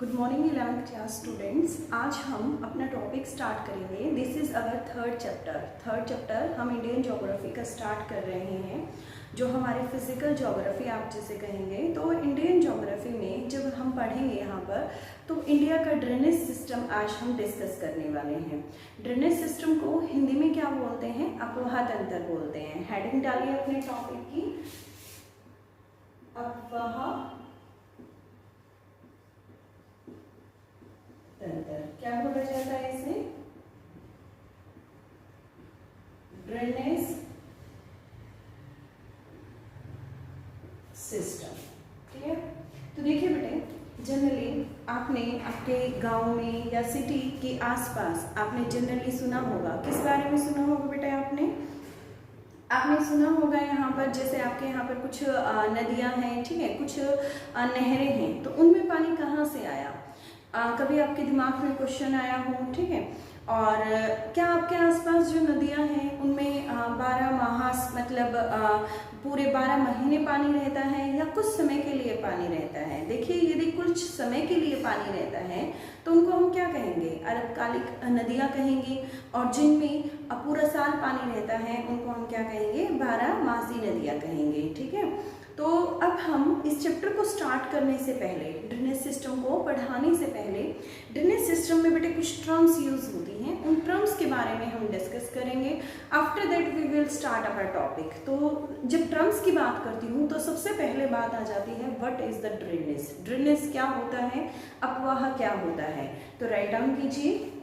Good morning 11th class students. आज हम अपना टॉपिक स्टार्ट करेंगे। This is our third chapter हम इंडियन ज्योग्राफी का स्टार्ट कर रहे हैं, जो हमारे फिजिकल ज्योग्राफी आप जिसे कहेंगे। तो इंडियन ज्योग्राफी में जब हम पढ़ेंगे यहाँ पर, तो इंडिया का ड्रेनेज सिस्टम आज हम डिस्कस करने वाले हैं। ड्रेनेज सिस्टम को हिंदी में क्या बोलते हैं? अपवाह तंत्र बोलते हैं। हेडिंग डालिए अपने टॉपिक की, अपवाह तंत्र। क्या बोला जाता है इसे? Drainage system. ठीक है, तो देखिए बेटे, जनरली आपने आपके गांव में या सिटी के आसपास आपने जनरली सुना होगा। किस बारे में सुना होगा बेटे? आपने सुना होगा यहाँ पर, जैसे आपके यहाँ पर कुछ नदियाँ हैं, ठीक है, कुछ नहरें हैं, तो उनमें पानी कहाँ से आया? कभी आपके दिमाग में क्वेश्चन आया हो, ठीक है। और क्या आपके आसपास जो नदियां हैं उनमें 12 मास मतलब पूरे 12 महीने पानी रहता है या कुछ समय के लिए पानी रहता है? देखिए, यदि कुछ समय के लिए पानी रहता है तो उनको हम क्या कहेंगे? अल्पकालिक नदियां कहेंगे। और जिनमें पूरा साल पानी रहता है उनको हम क्या कहेंगे? 12 मासी नदियां कहेंगे। ठीक है, तो अब हम इस चैप्टर को स्टार्ट करने से पहले, ड्रेनेज सिस्टम को पढ़ाने से पहले, ड्रेनेज सिस्टम में बेटे कुछ टर्म्स यूज होती हैं, उन टर्म्स के बारे में हम डिस्कस करेंगे। After that we will start our topic. तो जब टर्म्स की बात करती हूँ तो सबसे पहले बात आ जाती है, what is the drainage? Drainage क्या होता है? अपवाह क्या होता है? तो राइट डाउन कीजिए।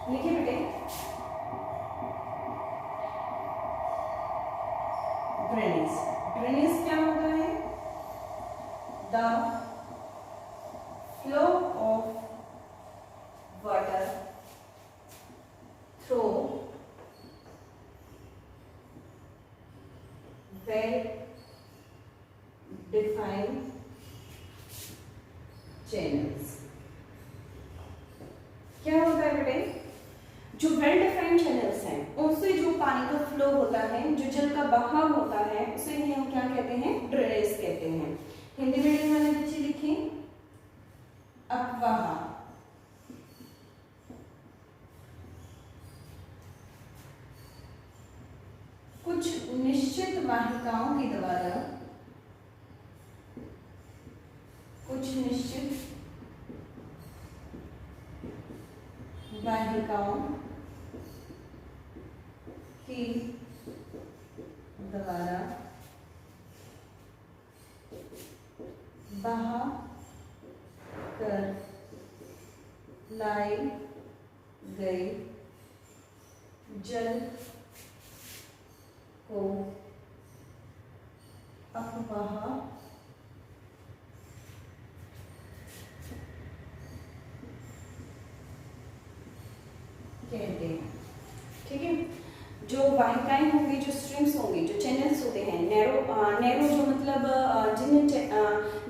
लिखिए बेटे, ड्रेनेज। ड्रेनेज क्या होता है? The flow of water through well defined channels. क्या होता है बेटे? जो वेल डिफाइंड चैनल्स हैं उनसे जो पानी का फ्लो होता है, जो जल का बहाव होता है, उसे ही हम क्या कहते हैं? ड्रेनेज कहते हैं। हिंदी मीडियम वाले बच्चे लिखें अपवाह। कुछ निश्चित वाहिकाओं के द्वारा, कुछ निश्चित वाहिकाओं के द्वारा बहा कर लाई गई जल को अपवाह कहते हैं। ठीक है, जो वाहिकाएं होंगी, जो स्ट्रीम्स होंगी, जो चैनल्स होते हैं, नैरो जो मतलब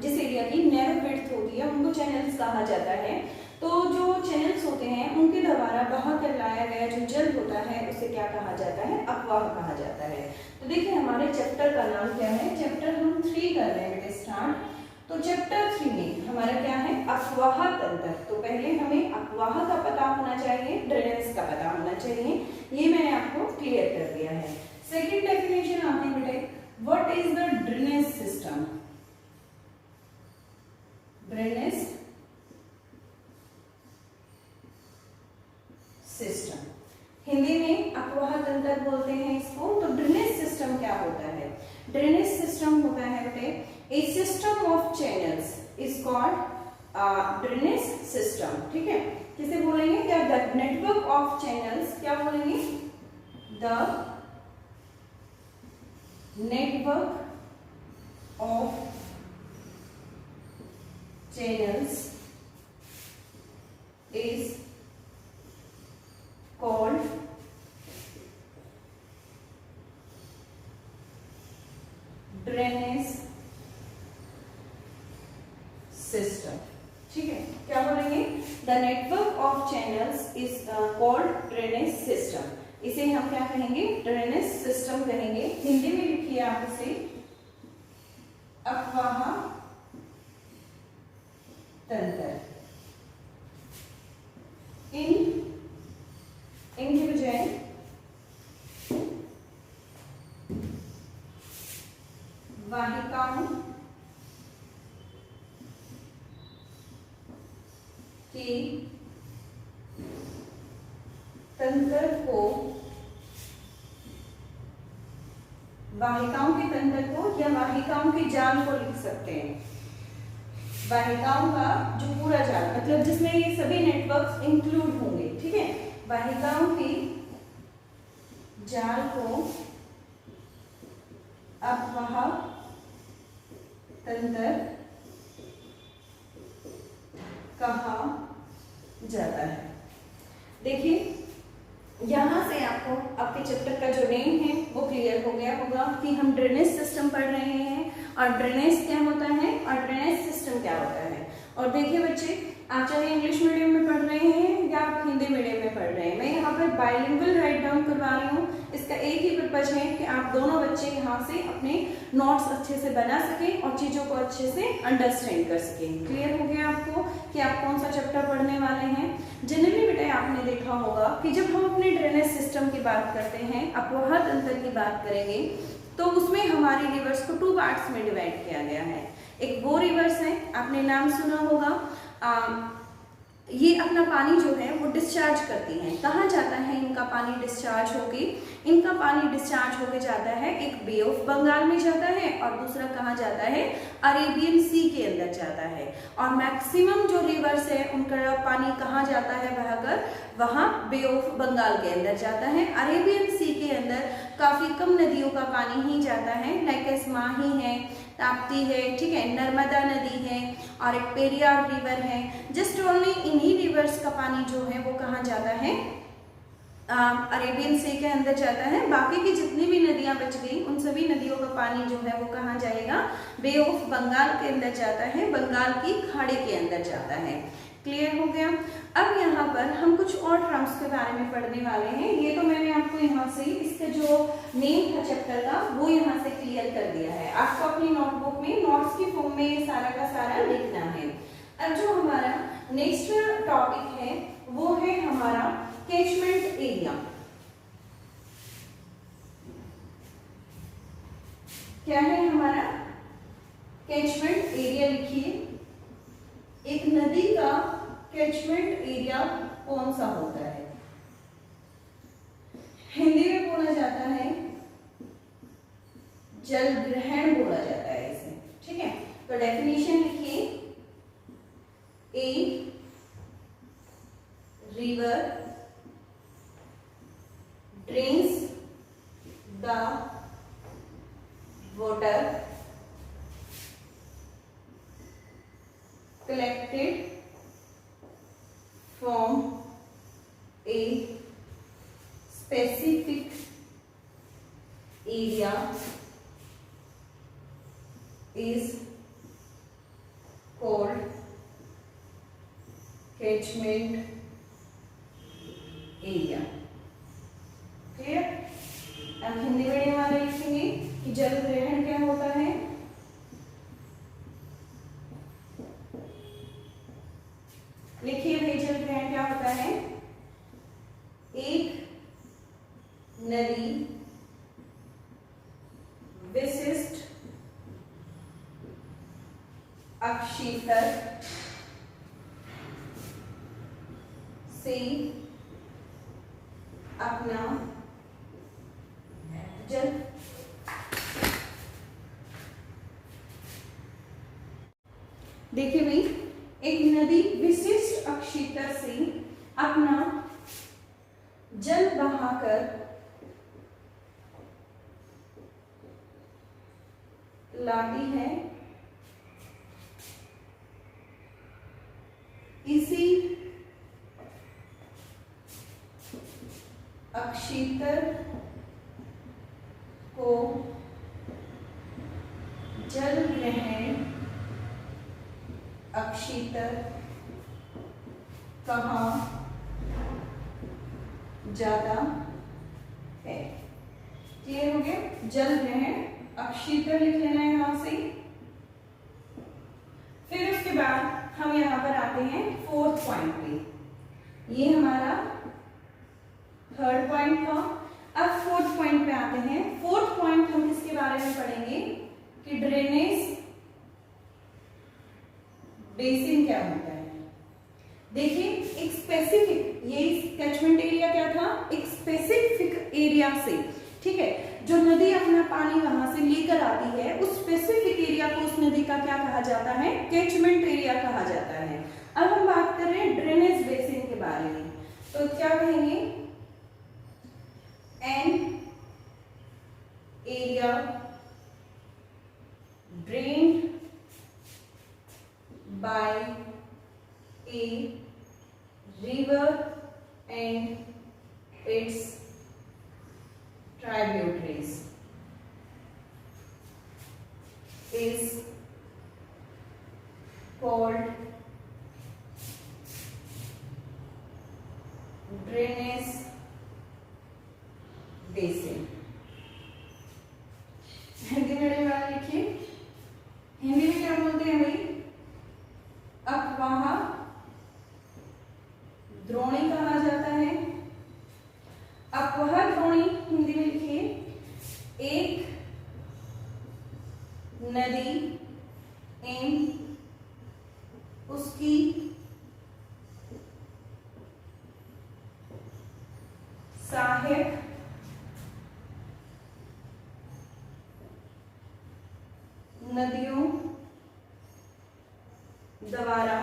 जिस एरिया की नैरो विड्थ होती है उनको चैनल्स कहा जाता है। तो जो चैनल्स होते हैं उनके द्वारा बहा कर लाया गया जो जल होता है उसे क्या कहा जाता है? अपवाह कहा जाता है। तो देखिए, हमारे चैप्टर का नाम क्या है? चैप्टर हम 3 कर रहे हैं बेटे स्टार्ट। तो चैप्टर 3 में हमारा क्या है? अपवाह तंत्र। तो पहले हमें अपवाह का पता होना चाहिए, ड्रेनेज का पता होना चाहिए। ये मैंने आपको क्लियर कर दिया है। सेकंड डेफिनेशन आती है बेटे, what is the drainage system? Drainage system Hindi में अपवाह तंत्र बोलते हैं इसको। तो ड्रेनेज सिस्टम क्या होता है? ड्रेनेज सिस्टम होता है बेटे a system of channels is called drainage system. ठीक है, किसे बोलेंगे? क्या? The network of channels. क्या बोलेंगे? The network of channels is called drainage system. ठीक है, क्या बोलेंगे? The network of channels is called drainage system. इसे हम क्या कहेंगे? ड्रेनेज सिस्टम कहेंगे। हिंदी में लिखिए आप इसे अफवाह तंत्र। इनके बजाय वाहिकाओं के तंत्र को, वाहिकाओं के तंत्र को या वाहिकाओं के जाल को लिख सकते हैं। वाहिकाओं का जो पूरा जाल, मतलब जिसमें ये सभी नेटवर्क्स इंक्लूड होंगे, ठीक है। वाहिकाओं के जाल को अफवाह तंत्र कहा जाता है। देखिए यहां से आपको आपके चैप्टर का जो नेम है वो क्लियर हो गया होगा कि हम ड्रेनेज सिस्टम पढ़ रहे हैं और ड्रेनेज क्या होता है और ड्रेनेज सिस्टम क्या होता है। और देखिए बच्चे, आप चाहे इंग्लिश मीडियम में पढ़ रहे हैं या आप हिंदी मीडियम में पढ़ रहे हैं, मैं यहाँ पर बाइलिंगुअल राइट डाउन करवा रही हूँ। इसका एक ही पर्पज है कि आप दोनों बच्चे यहाँ से अपने नोट्स अच्छे से बना सकें और चीजों को अच्छे से अंडरस्टैंड कर सकें। क्लियर हो गया आपको कि आप कौन सा चैप्टर पढ़ने वाले हैं। जनरली बेटा आपने देखा होगा कि जब हम अपने ड्रेनेज सिस्टम की बात करते हैं, अफवाह तंत्र की बात करेंगे, तो उसमें हमारी रिवर्स को 2 पार्ट्स में डिवाइड किया गया है। एक वो रिवर्स है, आपने नाम सुना होगा, ये अपना पानी जो है वो डिस्चार्ज करती हैं। कहाँ जाता है इनका पानी डिस्चार्ज होके? इनका पानी डिस्चार्ज होके जाता है एक बे ऑफ बंगाल में जाता है और दूसरा कहाँ जाता है? अरेबियन सी के अंदर जाता है। और मैक्सिमम जो रिवर्स है उनका पानी कहाँ जाता है बहकर? वहाँ बे ऑफ बंगाल के अंदर जाता है। अरेबियन सी के अंदर काफी कम नदियों का पानी ही जाता है, लाइक माही है, ताप्ती है, ठीक है, नर्मदा नदी है और एक पेरियार रिवर है। जस्ट ओनली इन्हीं रिवर्स का पानी जो है वो कहाँ जाता है? अरेबियन सी के अंदर जाता है। बाकी की जितनी भी नदियां बच गई उन सभी नदियों का पानी जो है वो कहाँ जाएगा? बे ऑफ बंगाल के अंदर जाता है, बंगाल की खाड़ी के अंदर जाता है। क्लियर हो गया। अब यहाँ पर हम कुछ और टर्म्स के बारे में पढ़ने वाले हैं। ये तो मैंने आपको यहाँ से इसका जो नेम था चैप्टर का वो यहाँ से क्लियर कर दिया है। आपको अपनी नोटबुक में नोट्स की फॉर्म में सारा का सारा लिखना है। अब जो हमारा नेक्स्ट टॉपिक है वो है हमारा कैचमेंट एरिया। क्या है हमारा कैचमेंट एरिया? लिखिए, एक नदी का कैचमेंट एरिया कौन सा होता है? हिंदी में बोला जाता है जल ग्रहण बोला जाता है इसे, ठीक है। तो डेफिनेशन लिखिए, a river drains the water collected from a specific area is called catchment area। Clear? अब हिंदी मीडियम वाले लिखेंगे कि जल ग्रहण क्या होता है? लिखिए भाई, जल ग्रहण क्या होता है? एक नदी विशिष्ट अक्षेत्र से अपना जल देखिए भाई, एक नदी विशिष्ट अक्षेत्र से अपना जल बहाकर लाती है। इसी अक्षेत्र को जल ग्रहण अक्षेत्र कहा जाता है। क्लियर हो गया? जल ग्रहण अक्षीतर लिख लेना है यहां से। फिर उसके बाद हम यहां पर आते हैं फोर्थ पॉइंट पे। ये हमारा थर्ड पॉइंट था। अब फोर्थ पॉइंट पे आते हैं। फोर्थ पॉइंट हम किसके बारे में पढ़ेंगे कि ड्रेनेज बेसिन क्या होता है। देखिए, एक स्पेसिफिक, ये कैचमेंट एरिया क्या था, एक स्पेसिफिक एरिया से, ठीक है, जो नदी अपना पानी वहां से लेकर आती है, उस स्पेसिफिक एरिया को उस नदी का क्या कहा जाता है, कैचमेंट एरिया कहा जाता है। अब हम बात कर रहे हैं ड्रेनेज बेसिन के बारे में, तो क्या कहेंगे, an area drained by a river and its tributaries is called drainage basin। Hindi medium वाले लिखिए, हिंदी में क्या बोलते हैं भाई, अफवाह द्रोणी कहा जाता है। अफवाह द्रोणी हिंदी में लिखिए, एक नदी एवं उसकी सहायक नदियों द्वारा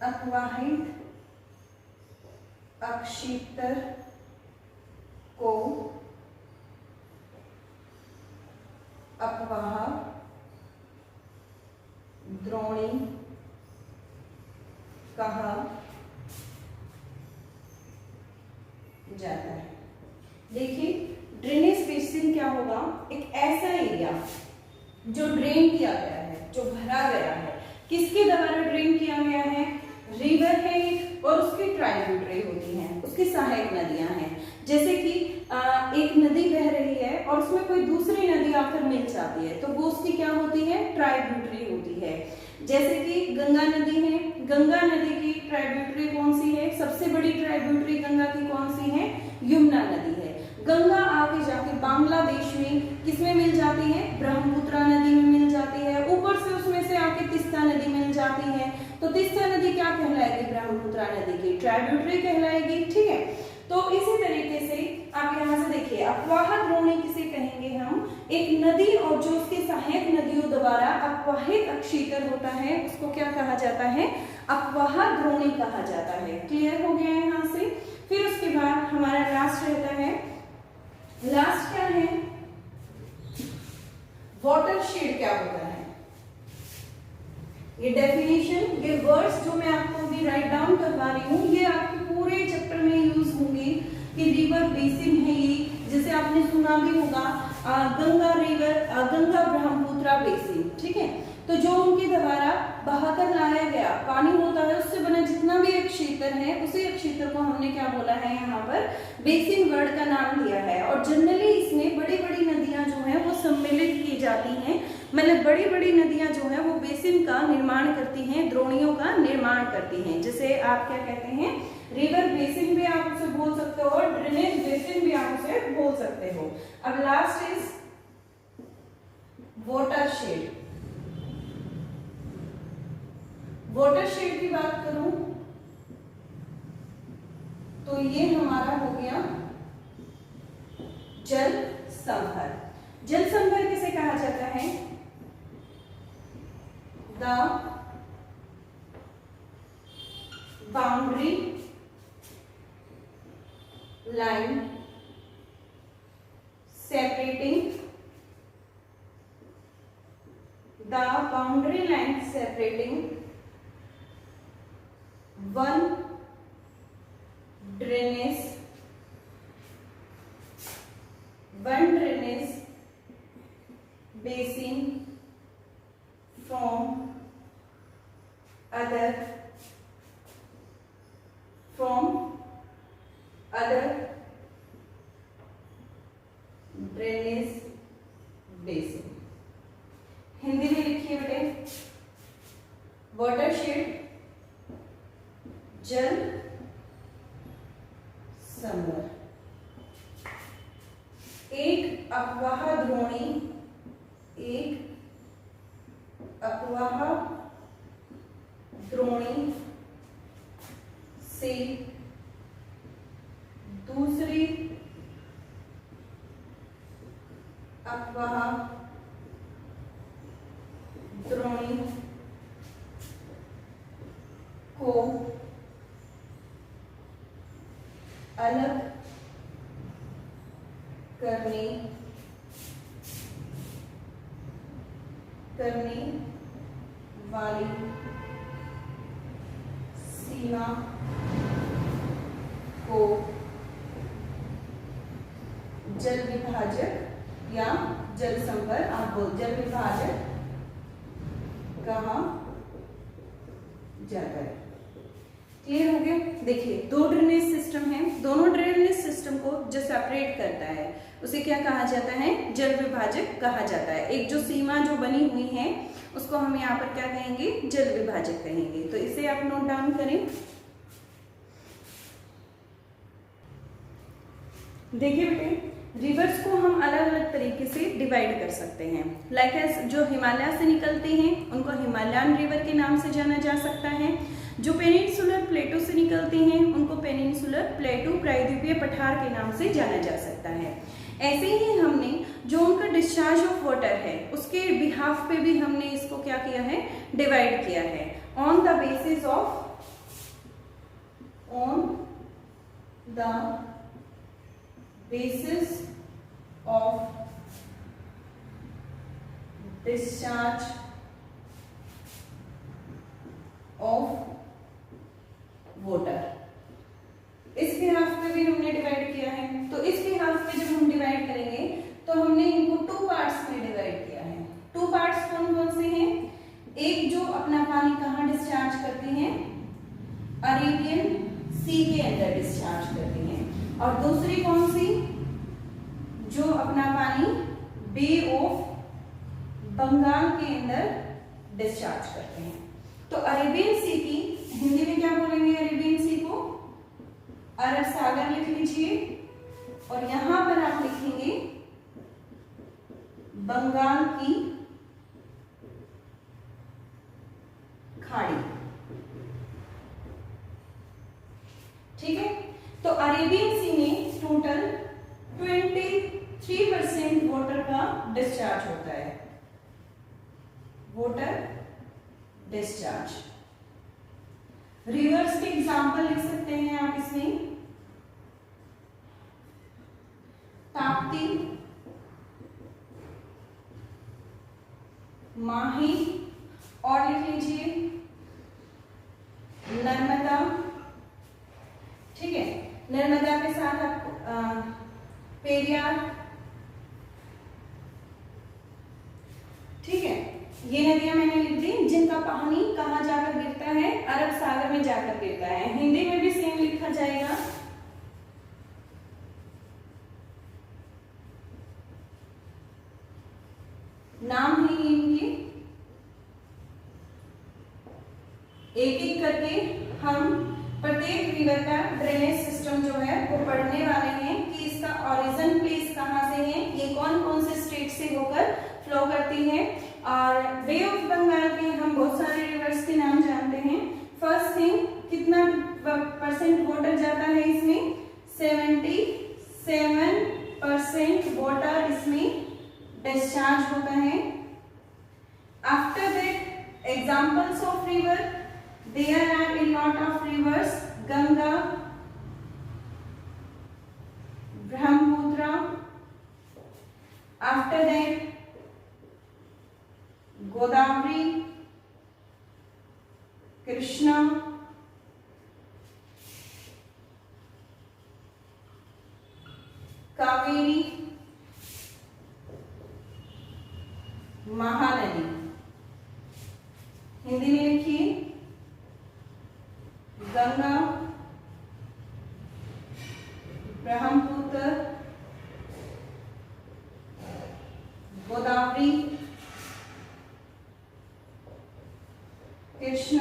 अपवाहित अक्षीतर को अपवाह द्रोणी कहा जाता है। देखिए, ड्रेनेज बेसिन क्या होगा, एक ऐसा एरिया जो ड्रेन किया गया है, जो भरा गया है, किसके द्वारा ड्रेन किया गया है, रिवर है एक, और उसकी ट्राइब्यूटरी होती हैं, उसकी सहायक नदियां हैं। जैसे कि एक नदी बह रही है और उसमें कोई दूसरी नदी आकर मिल जाती है, तो वो उसकी क्या होती है, ट्राइब्यूटरी होती है। जैसे कि गंगा नदी है, गंगा नदी की ट्राइब्यूटरी कौन सी है, सबसे बड़ी ट्राइब्यूटरी गंगा की कौन सी है, यमुना नदी है। गंगा आगे जाके बांग्लादेश में किसमें मिल जाती है, ब्रह्मपुत्र नदी में मिल जाती है, ऊपर से उसमें से आके तीस्ता नदी मिल जाती है, तो तीस्ता नदी क्या कहलाएगी, ब्रह्मपुत्र नदी की ट्राइब्यूटरी कहलाएगी। ठीक है, तो इसी तरीके से आप यहाँ से देखिए, अपवाह द्रोणी किसे कहेंगे हम, एक नदी और जो उसके सहायक नदियों द्वारा अपवाहित अक्षीतर होता है, उसको क्या कहा जाता है, अपवाह द्रोणी कहा जाता है। क्लियर हो गया है यहाँ से। फिर उसके बाद हमारा लास्ट रहता है, लास्ट क्या है, वाटरशेड क्या होता है। ये डेफिनेशन, ये वर्ड्स जो मैं आपको अभी राइट डाउन करवा रही हूँ, ये आपके पूरे चैप्टर में यूज होंगे कि रिवर बेसिन है ये, जैसे आपने सुना भी होगा गंगा रिवर, गंगा ब्रह्मपुत्र बेसिन। ठीक है, तो जो उनके द्वारा बहाकर लाया गया पानी होता है, उससे बना जितना भी एक क्षेत्र है, उसी एक क्षेत्र को हमने क्या बोला है, यहाँ पर बेसिन वर्ड का नाम दिया है। और जनरली इसमें बड़ी बड़ी नदियां जो है वो सम्मिलित की जाती हैं, मतलब बड़ी बड़ी नदियां जो है वो बेसिन का निर्माण करती हैं, द्रोणियों का निर्माण करती हैं। जैसे आप क्या कहते हैं, रिवर बेसिन भी आप उसे बोल सकते हो, और ड्रेनेज बेसिन भी आप उसे बोल सकते हो। अब लास्ट इज वाटरशेड। वाटरशेड की बात करूं तो ये हमारा हो गया जल संभर। जल संभर किसे कहा जाता है, the boundary line separating the boundary line separating one drainage basin from other watershed, जल संवर। एक अपवाह द्रोणी, एक अपवाह द्रोणी से दूसरी अपवाह द्रोणी को अलग करने वाली सीमा को जल विभाजक या जल संवर, आप बोल जल विभाजक कहा जाता है। क्लियर हो गया? देखिए, दो ड्रेनेज सिस्टम है, दोनों ड्रेनेज सिस्टम को जो सेपरेट करता है उसे क्या कहा जाता है? जल विभाजक कहा जाता है। एक जो सीमा जो बनी हुई है उसको हम यहाँ पर क्या कहेंगे? जल विभाजक कहेंगे। तो इसे आप नोट डाउन करें। देखिए बेटे, रिवर्स को हम अलग अलग तरीके से डिवाइड कर सकते हैं। लाइक एज जो हिमालय से निकलते हैं उनको हिमालयन रिवर के नाम से जाना जा सकता है। जो पेनिनसुलर प्लेटो से निकलते हैं उनको पेनिनसुलर प्लेटो प्रायद्वीपीय पठार के नाम से जाना जा सकता है। ऐसे ही हमने जो उनका डिस्चार्ज ऑफ वाटर है उसके बिहाफ पे भी हमने इसको क्या किया है? डिवाइड किया है on the basis of discharge of water. इस बिहाफ पे भी हमने डिवाइड किया है। तो इस बिहाफ पे जब हम डिवाइड करेंगे तो हमने इनको टू पार्ट्स में डिवाइड किया है। टू पार्ट्स कौन कौन से हैं? एक जो अपना पानी कहाँ डिस्चार्ज करती हैं? अरेबियन सी के अंदर डिस्चार्ज करती हैं। और दूसरी कौन सी? जो अपना पानी बे ऑफ बंगाल के अंदर डिस्चार्ज करते हैं। तो अरेबियन सी की हिंदी में क्या बोलेंगे? अरेबियन सी को अरब सागर लिख लीजिए और यहां पर आप लिखेंगे बंगाल की खाड़ी। ठीक है? तो अरेबियन सी में टोटल 23% वाटर का डिस्चार्ज होता है। Water discharge. रिवर्स के एग्जाम्पल लिख सकते हैं आप इसमें। ताप्ती, माही और लिख लीजिए नर्मदा। ठीक है? नर्मदा के साथ आप पेरियार। ठीक है? ये नदियां मैंने लिख दी जिनका पानी कहाँ जाकर गिरता है? अरब सागर में जाकर गिरता है। हिंदी में भी सेम लिखा जाएगा। नाम है इनके। एक एक करके हम प्रत्येक रिवर का ड्रेनेज सिस्टम जो है वो पढ़ने वाले हैं कि इसका ओरिजिन प्लेस कहाँ से है, ये कौन कौन से स्टेट से होकर फ्लो करती है। और बे ऑफ बंगाल के हम बहुत सारे रिवर्स के नाम जानते हैं। फर्स्ट थिंग, कितना % वाटर जाता है इसमें? 77% वाटर इसमें डिस्चार्ज होता है। After that examples of river, there are a lot of rivers. Ganga, Brahmaputra. After that Godavari, Krishna, Kaveri, Mahanadi. Hindi में लिखिए गंगा, ब्रह्मपुत्र, गोदावरी, कृष्णा,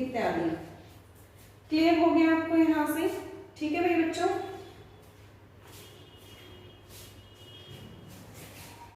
इत्यादि। क्लियर हो गया आपको यहाँ से? ठीक है भाई बच्चों।